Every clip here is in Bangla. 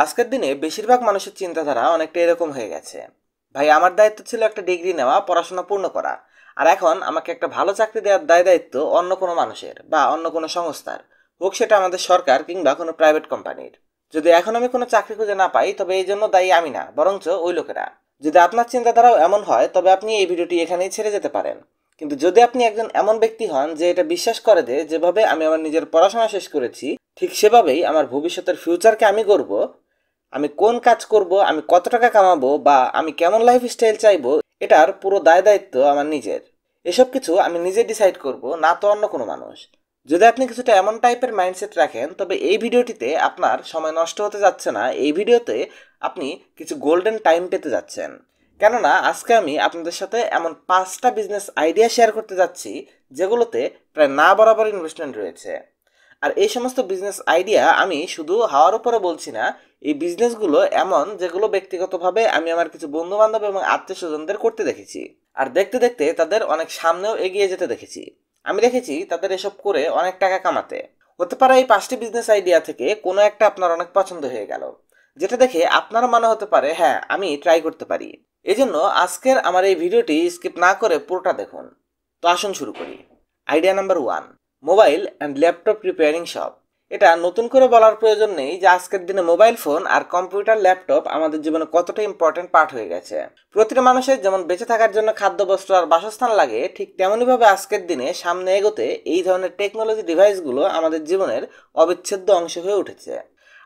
আজকের দিনে বেশিরভাগ মানুষের চিন্তাধারা অনেকটা এরকম হয়ে গেছে। ভাই, আমার দায়িত্ব ছিল একটা ডিগ্রি নেওয়া, পড়াশোনা পূর্ণ করা, আর এখন আমাকে একটা ভালো চাকরি দেওয়ার দায়িত্ব অন্য কোনো মানুষের বা অন্য কোনো সংস্থার, হোক সেটা আমাদের সরকার কিংবা কোনো প্রাইভেট কোম্পানির। যদি এখন আমি কোনো চাকরি খুঁজে না পাই, তবে এই জন্য দায়ী আমি না, বরঞ্চ ওই লোকেরা। যদি আপনার চিন্তাধারাও এমন হয়, তবে আপনি এই ভিডিওটি এখানেই ছেড়ে যেতে পারেন। কিন্তু যদি আপনি একজন এমন ব্যক্তি হন যে এটা বিশ্বাস করে যে যেভাবে আমি আমার নিজের পড়াশোনা শেষ করেছি, ঠিক সেভাবেই আমার ভবিষ্যতের ফিউচারকে আমি গড়ব, আমি কোন কাজ করব, আমি কত টাকা কামাবো বা আমি কেমন লাইফস্টাইল চাইবো, এটার পুরো দায়িত্ব আমার নিজের। এসব কিছু আমি নিজে ডিসাইড করব, না তো অন্য কোনো মানুষ। যদি আপনি কিছুটা এমন টাইপের মাইন্ডসেট রাখেন, তবে এই ভিডিওটিতে আপনার সময় নষ্ট হতে যাচ্ছে না। এই ভিডিওতে আপনি কিছু গোল্ডেন টাইম পেতে যাচ্ছেন। কেননা আজকে আমি আপনাদের সাথে এমন 5টা বিজনেস আইডিয়া শেয়ার করতে যাচ্ছি যেগুলোতে প্রায় না বরাবর ইনভেস্টমেন্ট রয়েছে। আর এই সমস্ত বিজনেস আইডিয়া আমি শুধু হাওয়ার উপরে বলছি না, এই বিজনেসগুলো এমন যেগুলো ব্যক্তিগতভাবে আমি আমার কিছু বন্ধু বান্ধব এবং আত্মীয় স্বজনদের করতে দেখেছি, আর দেখতে দেখতে তাদের অনেক সামনেও এগিয়ে যেতে দেখেছি। আমি দেখেছি তাদের এসব করে অনেক টাকা কামাতে। হতে পারে এই 5টি বিজনেস আইডিয়া থেকে কোনো একটা আপনার অনেক পছন্দ হয়ে গেল, যেটা দেখে আপনার মনে হতে পারে হ্যাঁ, আমি ট্রাই করতে পারি। এজন্য আজকের আমার এই ভিডিওটি স্কিপ না করে পুরোটা দেখুন। তো আসুন শুরু করি। Idea number 1, mobile and laptop repairing shop. এটা নতুন করে বলার প্রয়োজন নেই যে আজকের দিনে মোবাইল ফোন আর কম্পিউটার, ল্যাপটপ আমাদের জীবনে কতটা ইম্পর্টেন্ট পার্ট হয়ে গেছে। প্রতিটা মানুষের যেমন বেঁচে থাকার জন্য খাদ্য, বস্ত্র আর বাসস্থান লাগে, ঠিক তেমনইভাবে আজকের দিনে সামনে এগোতে এই ধরনের টেকনোলজি ডিভাইসগুলো আমাদের জীবনের অবিচ্ছেদ্য অংশ হয়ে উঠেছে।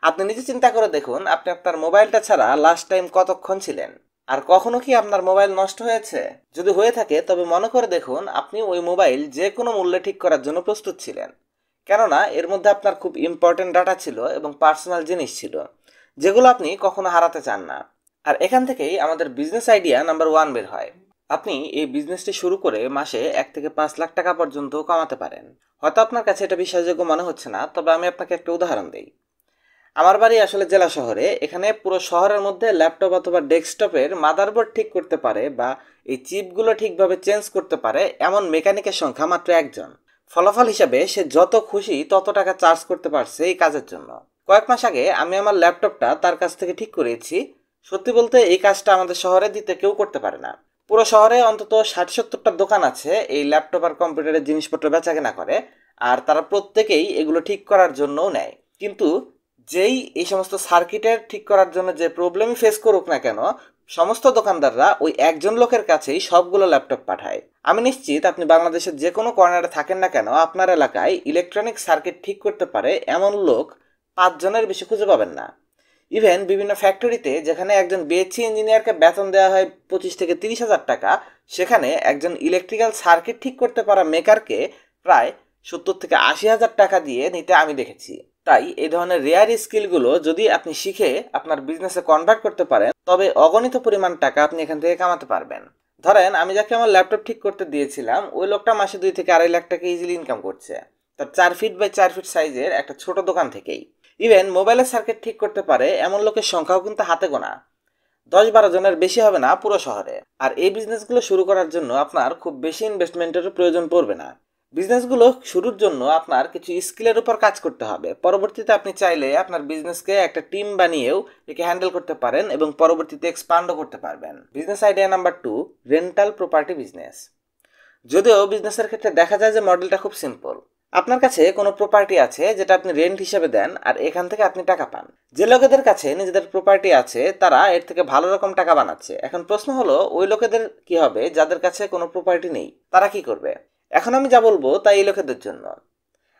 আপনি নিজে চিন্তা করে দেখুন, আপনি আপনার মোবাইলটা ছাড়া লাস্ট টাইম কতক্ষণ ছিলেন? আর কখনো কি আপনার মোবাইল নষ্ট হয়েছে? যদি হয়ে থাকে, তবে মনে করে দেখুন আপনি ওই মোবাইল যে কোনো মূল্যে ঠিক করার জন্য প্রস্তুত ছিলেন। কেননা এর মধ্যে আপনার খুব ইম্পর্টেন্ট ডাটা ছিল এবং পার্সোনাল জিনিস ছিল, যেগুলো আপনি কখনো হারাতে চান না। আর এখান থেকেই আমাদের বিজনেস আইডিয়া নাম্বার 1 বের হয়। আপনি এই বিজনেসটি শুরু করে মাসে 1 থেকে 5 লাখ টাকা পর্যন্ত কামাতে পারেন। হয়তো আপনার কাছে এটা বিশ্বাসযোগ্য মনে হচ্ছে না, তবে আমি আপনাকে একটা উদাহরণ দিই। আমার বাড়ি আসলে জেলা শহরে। এখানে পুরো শহরের মধ্যে ল্যাপটপ অথবা ডেস্কটপের মাদারবোর্ড ঠিক করতে পারে বা এই চিপগুলো ঠিকভাবে চেঞ্জ করতে পারে এমন মেকানিকের সংখ্যা মাত্র একজন। ফলাফল হিসাবে সে যত খুশি তত টাকা চার্জ করতে পারছে এই কাজের জন্য। কয়েক মাস আগে আমি আমার ল্যাপটপটা তার কাছ থেকে ঠিক করেছি। সত্যি বলতে এই কাজটা আমাদের শহরে দিতে কেউ করতে পারে না। পুরো শহরে অন্তত 60-70টা দোকান আছে এই ল্যাপটপ আর কম্পিউটারের জিনিসপত্র বেচাকেনা করে, আর তারা প্রত্যেকেই এগুলো ঠিক করার জন্যও নেয়। কিন্তু যেই এই সমস্ত সার্কিটের ঠিক করার জন্য যে প্রবলেম ফেস করুক না কেন, সমস্ত দোকানদাররা ওই একজন লোকের কাছেই সবগুলো ল্যাপটপ পাঠায়। আমি নিশ্চিত আপনি বাংলাদেশের যে কোনো কর্নারে থাকেন না কেন, আপনার এলাকায় ইলেকট্রনিক সার্কিট ঠিক করতে পারে এমন লোক 5 জনের বেশি খুঁজে পাবেন না। ইভেন বিভিন্ন ফ্যাক্টরিতে যেখানে একজন বিএসসি ইঞ্জিনিয়ারকে বেতন দেওয়া হয় 25 থেকে 30 হাজার টাকা, সেখানে একজন ইলেকট্রিক্যাল সার্কিট ঠিক করতে পারা মেকারকে প্রায় 70 থেকে 80 হাজার টাকা দিয়ে নিতে আমি দেখেছি। তাই এই ধরনের রেয়ার স্কিলগুলো যদি আপনি শিখে আপনার বিজনেসে কনভার্ট করতে পারেন, তবে অগণিত পরিমাণ টাকা আপনি এখান থেকে কামাতে পারবেন। ধরেন আমি যাকে আমার ল্যাপটপ ঠিক করতে দিয়েছিলাম, ওই লোকটা মাসে 2 থেকে 2.5 লাখ টাকা ইজিলি ইনকাম করছে, তার 4 ফিট বাই 4 ফিট সাইজের একটা ছোট দোকান থেকেই। ইভেন মোবাইলের সার্কিট ঠিক করতে পারে এমন লোকের সংখ্যাও কিন্তু হাতে গোনা, 10-12 জনের বেশি হবে না পুরো শহরে। আর এই বিজনেসগুলো শুরু করার জন্য আপনার খুব বেশি ইনভেস্টমেন্টের প্রয়োজন পড়বে না। বিজনেসগুলো শুরুর জন্য আপনার কিছু স্কিলের উপর কাজ করতে হবে। পরবর্তীতে আপনি চাইলে আপনার বিজনেসকে একটা টিম বানিয়েও একে হ্যান্ডেল করতে পারেন এবং পরবর্তীতে এক্সপান্ডও করতে পারবেন। Business idea number 2, rental property business. যদিও বিজনেসের ক্ষেত্রে দেখা যায় যে মডেলটা খুব সিম্পল। আপনার কাছে কোনো প্রপার্টি আছে যেটা আপনি রেন্ট হিসেবে দেন, আর এখান থেকে আপনি টাকা পান। যে লোকেদের কাছে নিজেদের প্রপার্টি আছে তারা এর থেকে ভালো রকম টাকা বানাচ্ছে। এখন প্রশ্ন হলো, ওই লোকেদের কি হবে যাদের কাছে কোনো প্রপার্টি নেই? তারা কি করবে? এখন আমি যা বলবো তাই এই লোকেদের জন্য।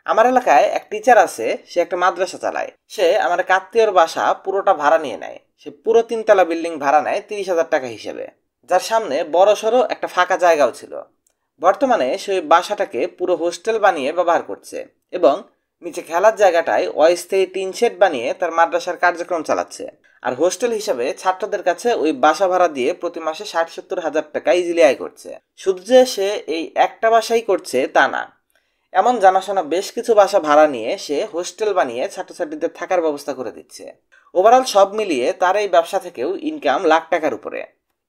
আমার এলাকায় এক টিচার আছে, সে একটা মাদ্রাসা চালায়। সে আমার এক আত্মীয়র বাসা পুরোটা ভাড়া নিয়ে নেয়। সে পুরো 3 তলা বিল্ডিং ভাড়া নেয় 30 হাজার টাকা হিসেবে, যার সামনে বড় সড়ো একটা ফাঁকা জায়গাও ছিল। বর্তমানে সে বাসাটাকে পুরো হোস্টেল বানিয়ে ব্যবহার করছে এবং নিচে খেলার জায়গাটায় অস্থায়ী টিন শেড বানিয়ে তার মাদ্রাসার কার্যক্রম চালাচ্ছে। আর হোস্টেল হিসাবে ছাত্রদের কাছে ওই বাসা ভাড়া দিয়ে প্রতি মাসে 60-70 হাজার টাকা ইজিলি আয় করছে। শুধু যে সে এই একটা বাসাই করছে তা না, এমন জানাশোনা বেশ কিছু বাসা ভাড়া নিয়ে সে হোস্টেল বানিয়ে ছাত্রছাত্রীদের থাকার ব্যবস্থা করে দিচ্ছে। ওভারঅল সব মিলিয়ে তার এই ব্যবসা থেকেও ইনকাম লাখ টাকার উপরে।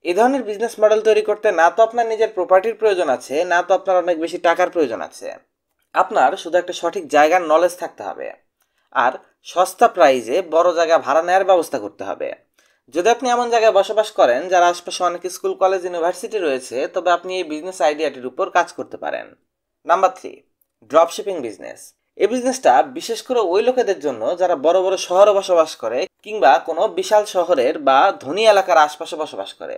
এই ধরনের বিজনেস মডেল তৈরি করতে না তো আপনার নিজের প্রপার্টির প্রয়োজন আছে, না তো আপনার অনেক বেশি টাকার প্রয়োজন আছে। আপনার শুধু একটা সঠিক জায়গার নলেজ থাকতে হবে। আর সস্তা প্রাইজে বড় জায়গা ভাড়া নেওয়ার ব্যবস্থা করতে হবে। যদি আপনি এমন জায়গায় বসবাস করেন যার আশপাশে অনেক স্কুল, কলেজ, ইউনিভার্সিটি রয়েছে, তবে আপনি এই বিজনেস আইডিয়াটির উপর কাজ করতে পারেন। Number 3, drop shipping business. এই বিজনেসটা বিশেষ করে ওই লোকেদের জন্য যারা বড় বড় শহরে বসবাস করে কিংবা কোনো বিশাল শহরের বা ধনী এলাকার আশপাশে বসবাস করে,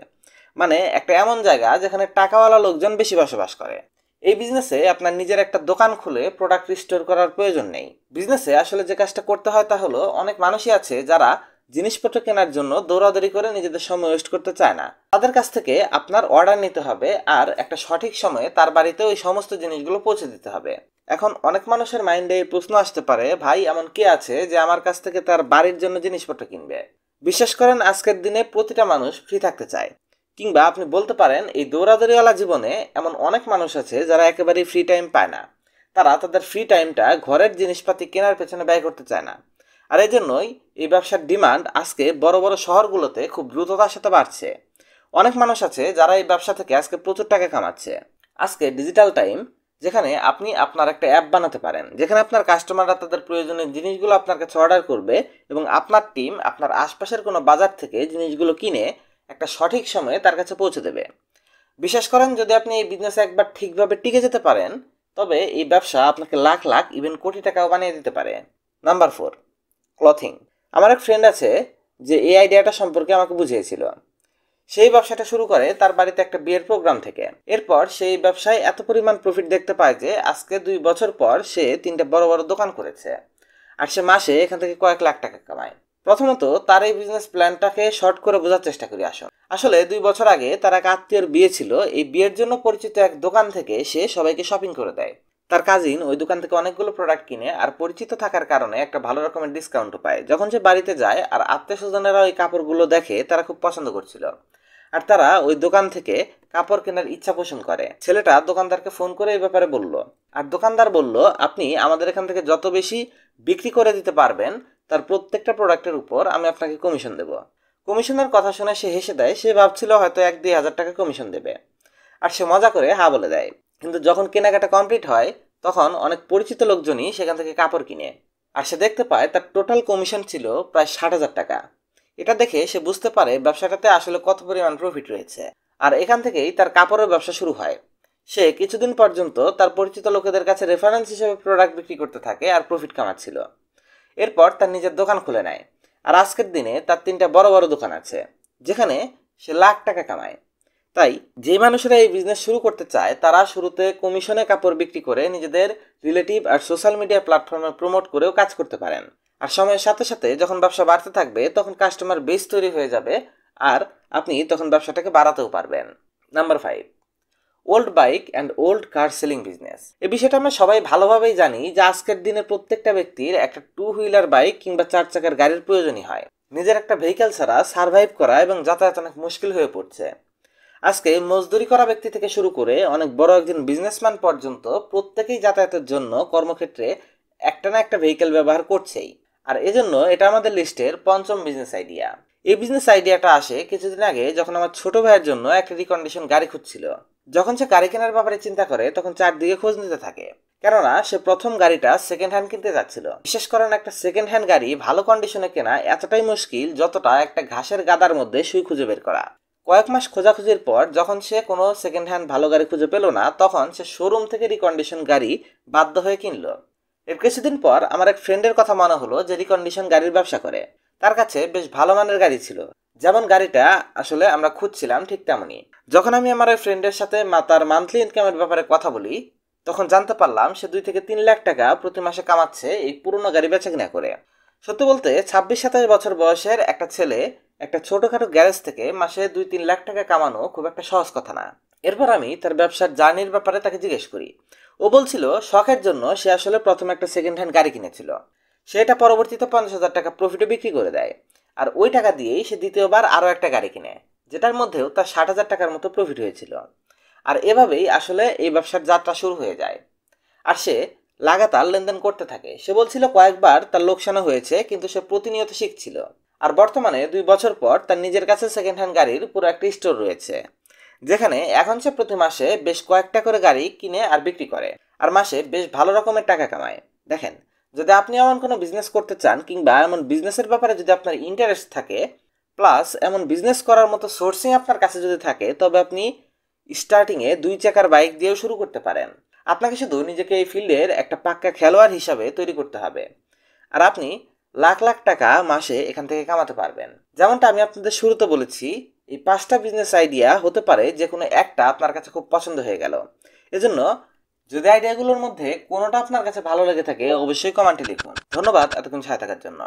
মানে একটা এমন জায়গা যেখানে টাকাওয়ালা লোকজন বেশি বসবাস করে। এই বিজনেসে আপনার নিজের একটা দোকান খুলে প্রোডাক্ট স্টোর করার প্রয়োজন নেই। বিজনেসে আসলে যে কাজটা করতে হয় তা হলো, অনেক মানুষই আছে যারা জিনিসপত্র কেনার জন্য দৌড়াদৌড়ি করে নিজেদের সময় ওয়েস্ট করতে চায় না। তাদের কাছ থেকে আপনার অর্ডার নিতে হবে আর একটা সঠিক সময়ে তার বাড়িতে ওই সমস্ত জিনিসগুলো পৌঁছে দিতে হবে। এখন অনেক মানুষের মাইন্ডে এই প্রশ্ন আসতে পারে, ভাই এমন কে আছে যে আমার কাছ থেকে তার বাড়ির জন্য জিনিসপত্র কিনবে? বিশ্বাস করেন, আজকের দিনে প্রতিটা মানুষ ফ্রি থাকতে চায়। কিংবা আপনি বলতে পারেন, এই দৌড়াদৌড়িওয়ালা জীবনে এমন অনেক মানুষ আছে যারা একেবারেই ফ্রি টাইম পায় না। তারা তাদের ফ্রি টাইমটা ঘরের জিনিসপাতি কেনার পেছনে ব্যয় করতে চায় না। আর এই জন্যই এই ব্যবসার ডিমান্ড আজকে বড় বড় শহরগুলোতে খুব দ্রুততার সাথে বাড়ছে। অনেক মানুষ আছে যারা এই ব্যবসা থেকে আজকে প্রচুর টাকা কামাচ্ছে। আজকে ডিজিটাল টাইম, যেখানে আপনি আপনার একটা অ্যাপ বানাতে পারেন, যেখানে আপনার কাস্টমাররা তাদের প্রয়োজনীয় জিনিসগুলো আপনার কাছে অর্ডার করবে এবং আপনার টিম আপনার আশপাশের কোনো বাজার থেকে জিনিসগুলো কিনে একটা সঠিক সময়ে তার কাছে পৌঁছে দেবে। বিশেষ করেন, যদি আপনি এই বিজনেসে একবার ঠিকভাবে টিকে যেতে পারেন, তবে এই ব্যবসা আপনাকে লাখ লাখ ইভেন কোটি টাকাও বানিয়ে দিতে পারে। Number 4, clothing. আমার এক ফ্রেন্ড আছে যে এই আইডিয়াটা সম্পর্কে আমাকে বুঝিয়েছিল। সেই ব্যবসাটা শুরু করে তার বাড়িতে একটা বিয়ের প্রোগ্রাম থেকে। এরপর সেই ব্যবসায় এত পরিমাণ প্রফিট দেখতে পায় যে আজকে 2 বছর পর সে 3টে বড় বড় দোকান করেছে আর সে মাসে এখান থেকে কয়েক লাখ টাকা কামায়। প্রথমত তার এই বিজনেস প্ল্যানটাকে শর্ট করে বোঝার চেষ্টা করি। আসলে 2 বছর আগে তার এক আত্মীয়র বিয়ে ছিল। এই বিয়ের জন্য পরিচিত এক দোকান থেকে সে সবাইকে শপিং করে দেয়। তার কাজিন ওই দোকান থেকে অনেকগুলো প্রোডাক্ট কিনে আর পরিচিত থাকার কারণে একটা ভালো রকমের ডিসকাউন্টও পায়। যখন সে বাড়িতে যায় আর আত্মীয় স্বজনেরা ওই কাপড়গুলো দেখে, তারা খুব পছন্দ করছিল আর তারা ওই দোকান থেকে কাপড় কেনার ইচ্ছা পোষণ করে। ছেলেটা দোকানদারকে ফোন করে এই ব্যাপারে বলল আর দোকানদার বলল, আপনি আমাদের এখান থেকে যত বেশি বিক্রি করে দিতে পারবেন তার প্রত্যেকটা প্রোডাক্টের উপর আমি আপনাকে কমিশন দেব। কমিশনের কথা শুনে সে হেসে দেয়। সে ভাবছিল হয়তো 1-2 হাজার টাকা কমিশন দেবে আর সে মজা করে হা বলে দেয়। কিন্তু যখন কেনাকাটা কমপ্লিট হয় তখন অনেক পরিচিত লোকজনই সেখান থেকে কাপড় কিনে আর সে দেখতে পায় তার টোটাল কমিশন ছিল প্রায় 60,000 টাকা। এটা দেখে সে বুঝতে পারে ব্যবসাটাতে আসলে কত পরিমাণ প্রফিট রয়েছে আর এখান থেকেই তার কাপড়ের ব্যবসা শুরু হয়। সে কিছুদিন পর্যন্ত তার পরিচিত লোকেদের কাছে রেফারেন্স হিসেবে প্রোডাক্ট বিক্রি করতে থাকে আর প্রফিট কামাচ্ছিল। এরপর তার নিজের দোকান খুলে নেয় আর আজকের দিনে তার 3টা বড় বড় দোকান আছে যেখানে সে লাখ টাকা কামায়। তাই যে মানুষেরা এই বিজনেস শুরু করতে চায় তারা শুরুতে কমিশনে কাপড় বিক্রি করে নিজেদের রিলেটিভ আর সোশ্যাল মিডিয়া প্ল্যাটফর্মে প্রমোট করেও কাজ করতে পারেন। আর সময়ের সাথে সাথে যখন ব্যবসা বাড়তে থাকবে তখন কাস্টমার বেস তৈরি হয়ে যাবে আর আপনি তখন ব্যবসাটাকে বাড়াতেও পারবেন। Number 5, old bike and old car selling business. এই বিষয়টা আমরা সবাই ভালোভাবেই জানি যে আজকের দিনে প্রত্যেকটা ব্যক্তির একটা 2 হুইলার বাইক কিংবা 4 চাকার গাড়ির প্রয়োজনই হয়। নিজের একটা ভেহিক্যাল ছাড়া সার্ভাইভ করা এবং যাতায়াত অনেক মুশকিল হয়ে পড়ছে। আজকে মজদুরি করা ব্যক্তি থেকে শুরু করে অনেক বড় একজন বিজনেসম্যান পর্যন্ত প্রত্যেকেই যাতায়াতের জন্য কর্মক্ষেত্রে একটা না একটা ভেহিক্যাল ব্যবহার করছেই। আর এজন্য এটা আমাদের লিস্টের 5ম বিজনেস আইডিয়া। এই বিজনেস আইডিয়াটা আসে কিছুদিন আগে যখন আমার ছোট ভাইয়ের জন্য একটা রিকন্ডিশন গাড়ি খুঁজছিল। যখন সে গাড়ি কেনার ব্যাপারে চিন্তা করে তখন চারদিকে খোঁজ নিতে থাকে, কেননা সে প্রথম গাড়িটা সেকেন্ড হ্যান্ড কিনতে যাচ্ছিল। বিশেষ করেন একটা সেকেন্ড হ্যান্ড গাড়ি ভালো কন্ডিশনে কেনা এতটাই মুশকিল যতটা একটা ঘাসের গাদার মধ্যে সুই খুঁজে বের করা। কয়েক মাস খোঁজাখুঁজির পর যখন সে কোনো সেকেন্ড হ্যান্ড ভালো গাড়ি খুঁজে পেল না, তখন সে শোরুম থেকে রিকন্ডিশন গাড়ি বাধ্য হয়ে কিনলো। এর কিছুদিন পর আমার এক ফ্রেন্ডের কথা মনে হলো যে রিকন্ডিশন গাড়ির ব্যবসা করে। তার কাছে বেশ ভালো মানের গাড়ি ছিল, যেমন গাড়িটা আসলে আমরা খুঁজছিলাম ঠিক তেমনই। যখন আমি আমার ওই ফ্রেন্ডের সাথে তার মান্থলি ইনকামের ব্যাপারে কথা বলি তখন জানতে পারলাম সে 2 থেকে 3 লাখ টাকা প্রতি মাসে কামাচ্ছে এই পুরনো গাড়ি বেচা কিনা করে। সত্যি বলতে 26-27 বছর বয়সের একটা ছেলে একটা ছোটখাটো গ্যারেজ থেকে মাসে 2-3 লাখ টাকা কামানো খুব একটা সহজ কথা না। এরপর আমি তার ব্যবসার জার্নির ব্যাপারে তাকে জিজ্ঞেস করি। ও বলছিল শখের জন্য সে আসলে প্রথমে একটা সেকেন্ড হ্যান্ড গাড়ি কিনেছিল। সেটা পরবর্তীতে 50,000 টাকা প্রফিটে বিক্রি করে দেয় আর ওই টাকা দিয়েই সে দ্বিতীয়বার আরও একটা গাড়ি কিনে, যেটার মধ্যেও তার 60,000 টাকার মতো প্রফিট হয়েছিল। আর এভাবেই আসলে এই ব্যবসার যাত্রা শুরু হয়ে যায় আর সে লাগাতার লেনদেন করতে থাকে। সে বলছিল কয়েকবার তার লোকসানও হয়েছে, কিন্তু সে প্রতিনিয়ত শিখছিল। আর বর্তমানে 2 বছর পর তার নিজের কাছে সেকেন্ড হ্যান্ড গাড়ির পুরো একটা স্টোর রয়েছে, যেখানে এখন সে প্রতি মাসে বেশ কয়েকটা করে গাড়ি কিনে আর বিক্রি করে আর মাসে বেশ ভালো রকমের টাকা কামায়। দেখেন, যদি আপনি এমন কোনো বিজনেস করতে চান কিংবা এমন বিজনেসের ব্যাপারে যদি আপনার ইন্টারেস্ট থাকে, প্লাস এমন বিজনেস করার মতো সোর্সিং আপনার কাছে যদি থাকে, তবে আপনি স্টার্টিংয়ে 2 চাকার বাইক দিয়েও শুরু করতে পারেন। আপনাকে শুধু নিজেকে এই ফিল্ডের একটা পাক্কা খেলোয়াড় হিসাবে তৈরি করতে হবে, আর আপনি লাখ লাখ টাকা মাসে এখান থেকে কামাতে পারবেন। যেমনটা আমি আপনাদের শুরুতে বলেছি, এই 5টা বিজনেস আইডিয়া হতে পারে যে কোনো একটা আপনার কাছে খুব পছন্দ হয়ে গেল। এজন্য যদি আইডিয়াগুলোর মধ্যে কোনোটা আপনার কাছে ভালো লেগে থাকে, অবশ্যই কমেন্টে লিখুন। ধন্যবাদ এতক্ষণ সাথে থাকার জন্য।